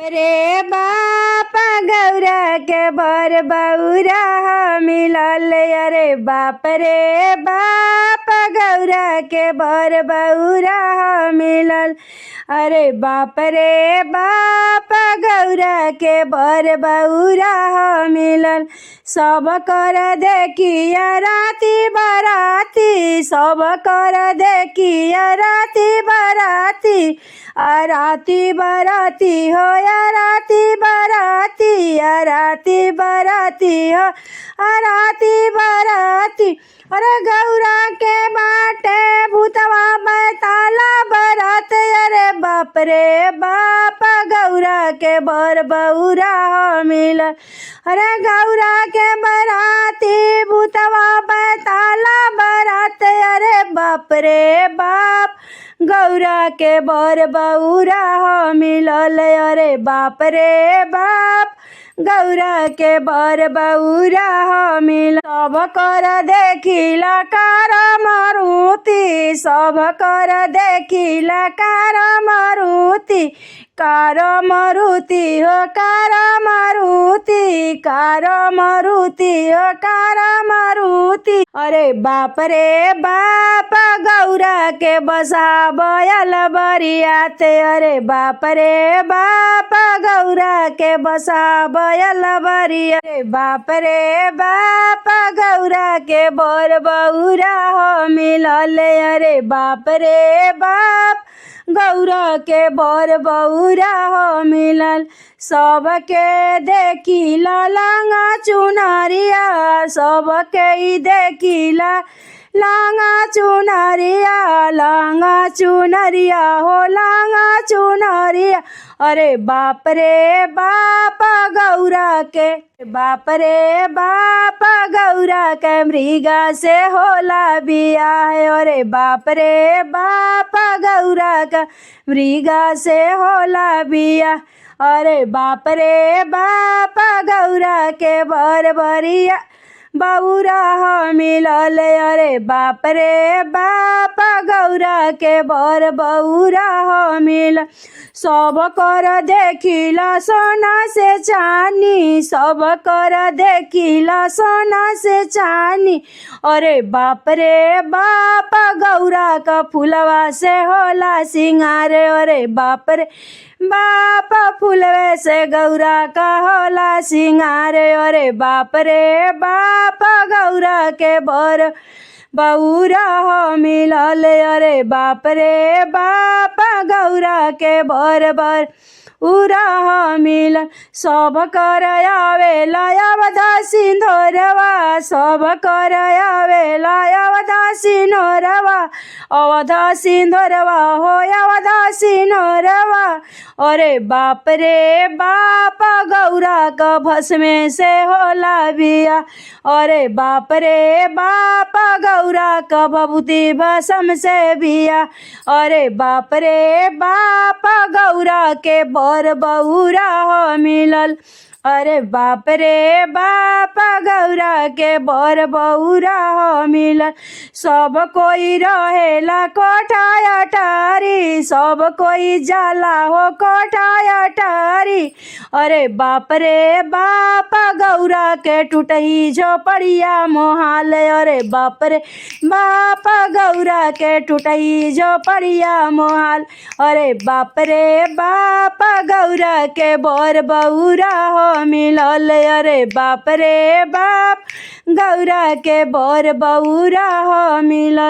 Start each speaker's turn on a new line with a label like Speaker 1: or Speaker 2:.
Speaker 1: रे बाप गौरा के बर बौरा मिलल। अरे बाप रे बाप गौरा के बर बौरा मिलल। अरे बाप रे बाप गौरा के बर बौरा मिलल। सब कर देखिया राती बराती, सब कर देखिया राती बराती। राती बराती हो राती बराती, राती बराती हो राती बराती। अरे गौरा के बाटे भूतवा बैताला बरात। अरे बाप रे बाप गौरा के बर बौरा मिलल। अरे गौरा के बराती भूतवा बैताला बरात। अरे बाप रे बाप गौरा के बर बौरा मिलल। अरे बाप रे बाप गौरा के बर बौरा मिलल। सब कर देखिला कार मारुति, सब कर देखिला कार मारुति। कार मारुति हो कार मारुति, कार मारुति हो कार मारुति। अरे बाप रे बाप गौरा के बसा बयल बरियाते। अरे बाप रे बाप गौरा के बसा बयल बरिया। अरे बाप रे बाप गौरा के बर बौरा मिलल। अरे बाप रे बाप गौरा के बर बौरा मिलल। सबके देखिला लांगा चुनरिया, सबके देखिला लांगा चुनरिया, लांगा चुनरिया हो लांगा चुनरिया। अरे बाप रे बाप गौरा के, बाप रे बाप गौरा के मृगा से होला बियाह। अरे बाप रे बाप गौरा का मृगा से होला बियाह। अरे बाप रे बाप गौरा के बर बरिया बौरा मिलल। अरे बाप रे बाप गौरा के बर बौरा मिलल। सब कर देखिला सोना से चानी, सब कर देखिला सोना से चानी। अरे बाप रे बाप गौरा का फुलवा से होला सिंगार। अरे बाप रे बाप फुलवे से गौरा का होला सिंगार। अरे बाप रे बाप गौरा के बर बौरा मिलल। अरे बाप रे बाप गौरा के बर बर उरा मिलल। सब कर आवेला अवधा सिंधोरवा, सब कर आवेला अवधा सिंधोरवा। अवधा सिंधोरवा हो अवधा सिंधोरवा। अरे बाप रे बाप गौरा का भस्मे से होला बिया। अरे बाप रे बाप गौरा का भभूति भस्म से बिया। अरे बाप रे बाप गौरा के बर बौरा मिलल। अरे बाप रे बाप गौरा के बर बौरा मिलल। सब कोई रहेला कोठा अटारी, सब कोई जाला हो कोठा अटारी। अरे बाप रे बाप गौरा के टूटही झोपड़िया मोहाल। अरे बाप रे बाप गौरा के टूटही झोपड़िया मोहाल। अरे बाप रे बाप गौरा के बर बौरा मिलल। अरे बाप रे बाप गौरा के बर बौरा मिलल।